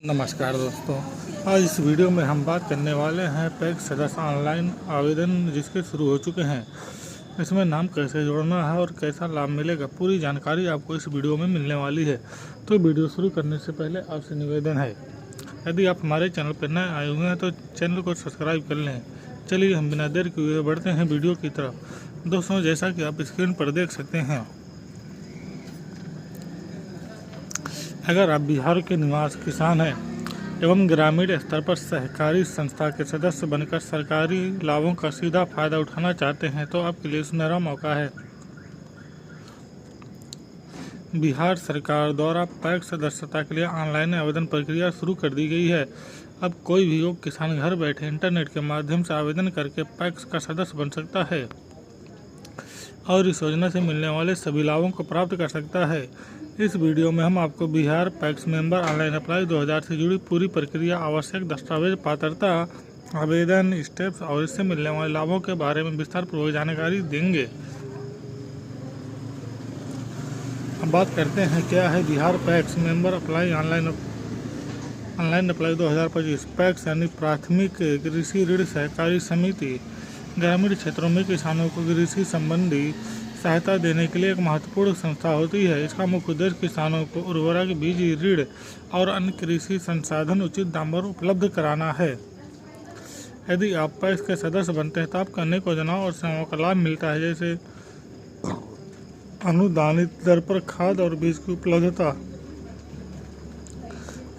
नमस्कार दोस्तों। आज इस वीडियो में हम बात करने वाले हैं पैक्स सदस्य ऑनलाइन आवेदन जिसके शुरू हो चुके हैं। इसमें नाम कैसे जोड़ना है और कैसा लाभ मिलेगा, पूरी जानकारी आपको इस वीडियो में मिलने वाली है। तो वीडियो शुरू करने से पहले आपसे निवेदन है, यदि आप हमारे चैनल पर नए आए हुए हैं तो चैनल को सब्सक्राइब कर लें। चलिए हम बिना देर किए हुए बढ़ते हैं वीडियो की तरफ। दोस्तों, जैसा कि आप स्क्रीन पर देख सकते हैं, अगर आप बिहार के निवासी किसान हैं एवं ग्रामीण स्तर पर सहकारी संस्था के सदस्य बनकर सरकारी लाभों का सीधा फायदा उठाना चाहते हैं तो आपके लिए सुनहरा मौका है। बिहार सरकार द्वारा पैक्स सदस्यता के लिए ऑनलाइन आवेदन प्रक्रिया शुरू कर दी गई है। अब कोई भी योग्य किसान घर बैठे इंटरनेट के माध्यम से आवेदन करके पैक्स का सदस्य बन सकता है और इस योजना से मिलने वाले सभी लाभों को प्राप्त कर सकता है। इस वीडियो में हम आपको Bihar PACS member online apply 2000 से जुड़ी पूरी प्रक्रिया, आवश्यक दस्तावेज, पात्रता, आवेदन स्टेप्स और इससे मिलने वाले लाभों के बारे में विस्तार पूर्वक जानकारी देंगे। अब बात करते हैं क्या है Bihar PACS member apply online apply 2025। PACS यानी प्राथमिक कृषि ऋण सहकारी समिति ग्रामीण क्षेत्रों में किसानों को कृषि संबंधी सहायता देने के लिए एक महत्वपूर्ण संस्था होती है। इसका मुख्य उद्देश्य किसानों को उर्वरक, बीज, ऋण और अन्य कृषि संसाधन उचित दाम पर उपलब्ध कराना है। यदि आप पैक्स के सदस्य बनते हैं तो आपको अनेक योजनाओं और सेवाओं का लाभ मिलता है, जैसे अनुदानित दर पर खाद और बीज की उपलब्धता,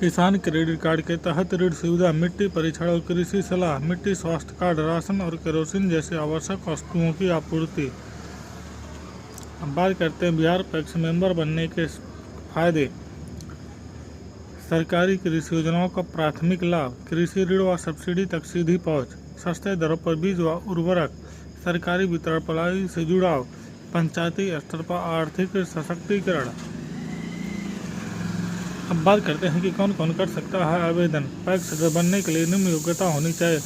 किसान क्रेडिट कार्ड के तहत ऋण सुविधा, मिट्टी परीक्षण और कृषि सलाह, मिट्टी स्वास्थ्य कार्ड, राशन और केरोसिन जैसे आवश्यक वस्तुओं की आपूर्ति। अब बात करते हैं बिहार पैक्स मेंबर बनने के फायदे। सरकारी कृषि योजनाओं का प्राथमिक लाभ, कृषि ऋण व सब्सिडी तक सीधी पहुंच, सस्ते दरों पर बीज व उर्वरक, सरकारी वितरण प्रणाली से जुड़ाव, पंचायती स्तर पर आर्थिक सशक्तिकरण। अब बात करते हैं कि कौन कौन कर सकता है आवेदन। पैक्स सदस्य बनने के लिए निम्न योग्यता होनी चाहिए।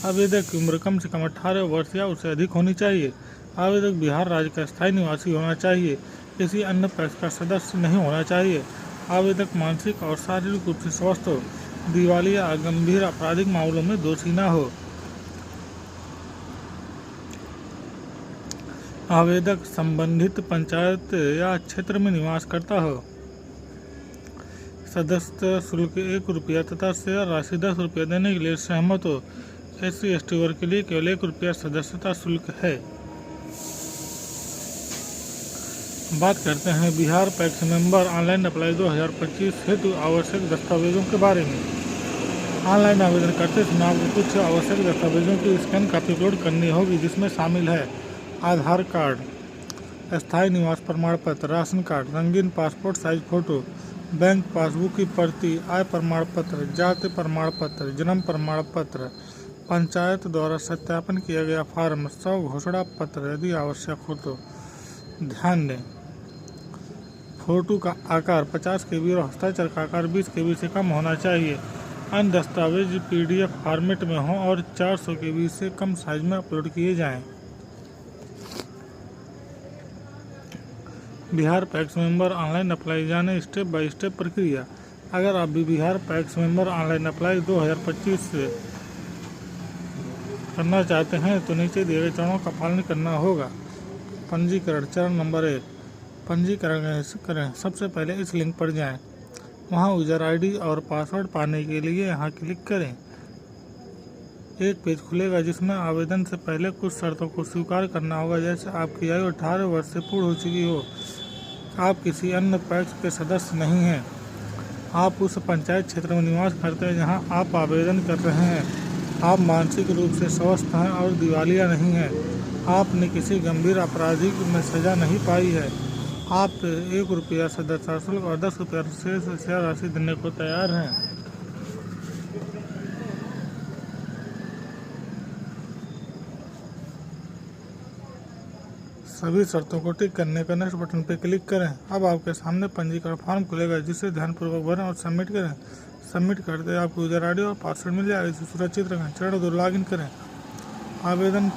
आवेदक की उम्र कम से कम 18 वर्ष या उससे अधिक होनी चाहिए। आवेदक बिहार राज्य का स्थायी निवासी होना चाहिए। किसी अन्य पैक्स का सदस्य नहीं होना चाहिए। आवेदक मानसिक और शारीरिक रूप से स्वस्थ हो, दिवालिया या गंभीर आपराधिक मामलों में दोषी न हो। आवेदक संबंधित पंचायत या क्षेत्र में निवास करता हो। सदस्यता शुल्क 1 रुपया तथा शेयर राशि 10 रुपया देने के लिए सहमत हो। SC/ST वर्ग के लिए केवल 1 रुपया सदस्यता शुल्क है। बात करते हैं Bihar PACS member online apply 2025 हेतु आवश्यक दस्तावेजों के बारे में। ऑनलाइन आवेदन करते समय आपको कुछ आवश्यक दस्तावेजों की स्कैन कॉपी अपलोड करनी होगी, जिसमें शामिल है आधार कार्ड, स्थायी निवास प्रमाण पत्र, राशन कार्ड, रंगीन passport size photo, bank passbook की प्रति, आय प्रमाण पत्र, जाति प्रमाण पत्र, जन्म प्रमाण पत्र, पंचायत द्वारा सत्यापन किया गया फॉर्म, घोषणा पत्र यदि आवश्यक हो तो। ध्यान दें, फोटो का आकार 50 KB और हस्ताक्षर का आकार 20 KB से कम होना चाहिए। अन्य दस्तावेज PDF फॉर्मेट में हों और 400 KB से कम साइज में अपलोड किए जाएं। Bihar PACS member online apply जाने स्टेप बाय स्टेप प्रक्रिया। अगर आप भी Bihar PACS member online apply 2025 से करना चाहते हैं तो नीचे दिए गए चरणों का पालन करना होगा। पंजीकरण। चरण नंबर 1, पंजीकरण करें। सबसे पहले इस लिंक पर जाएं। वहां यूजर ID और पासवर्ड पाने के लिए यहां क्लिक करें। एक पेज खुलेगा जिसमें आवेदन से पहले कुछ शर्तों को स्वीकार करना होगा, जैसे आपकी आयु 18 वर्ष से पूर्ण हो चुकी हो, आप किसी अन्य पैक्स के सदस्य नहीं हैं, आप उस पंचायत क्षेत्र में निवास करते हैं जहां आप आवेदन कर रहे हैं, आप मानसिक रूप से स्वस्थ हैं और दिवालिया नहीं हैं, आपने किसी गंभीर आपराधिक में सजा नहीं पाई है, आप 1 रुपया सदस्यता शुल्क और 10 रुपया शेयर राशि देने को तैयार हैं। सभी शर्तों को टिक करने का नेक्स्ट बटन पर क्लिक करें। अब आपके सामने पंजीकरण फॉर्म खुलेगा, जिसे ध्यानपूर्वक भरें और सबमिट करें। सबमिट करते आपको यूजर ID और पासवर्ड मिल जाएगा, इसे सुरक्षित रखें। चरण 2, लॉगिन करें। आवेदन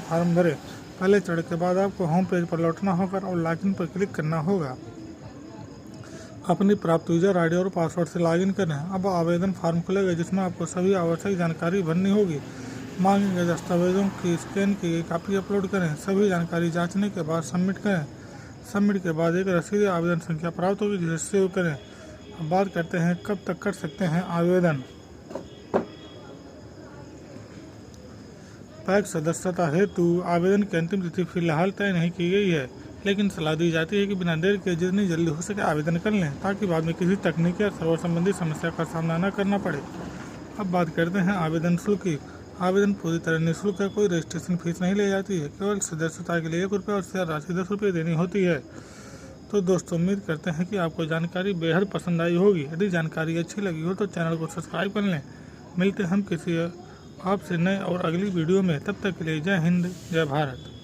फॉर्म भरें। पहले चरण के बाद आपको होम पेज पर लौटना होगा और लॉगिन पर क्लिक करना होगा। अपनी प्राप्त यूजर आईडी और पासवर्ड से लॉगिन करें। अब आवेदन फॉर्म खुलेगा जिसमें आपको सभी आवश्यक जानकारी भरनी होगी। मांगे गए दस्तावेजों की स्कैन की गई कापी अपलोड करें। सभी जानकारी जांचने के बाद सबमिट करें। सबमिट के बाद एक रसीद या आवेदन संख्या प्राप्त होगी जिसे सेव करें। अब बात करते हैं कब तक कर सकते हैं आवेदन। पैक्स सदस्यता हेतु आवेदन की अंतिम तिथि फिलहाल तय नहीं की गई है, लेकिन सलाह दी जाती है कि बिना देर के जितनी जल्दी हो सके आवेदन कर लें ताकि बाद में किसी तकनीकी या सर्वर संबंधी समस्या का सामना न करना पड़े। अब बात करते हैं आवेदन शुल्क की। आवेदन पूरी तरह निःशुल्क है, कोई रजिस्ट्रेशन फीस नहीं ली जाती है। केवल सदस्यता के लिए ₹1 और शेयर राशि ₹10 देनी होती है। तो दोस्तों, उम्मीद करते हैं कि आपको जानकारी बेहद पसंद आई होगी। यदि जानकारी अच्छी लगी हो तो चैनल को सब्सक्राइब कर लें। मिलते हैं हम किसी आपसे नए और अगली वीडियो में। तब तक के लिए जय हिंद, जय भारत।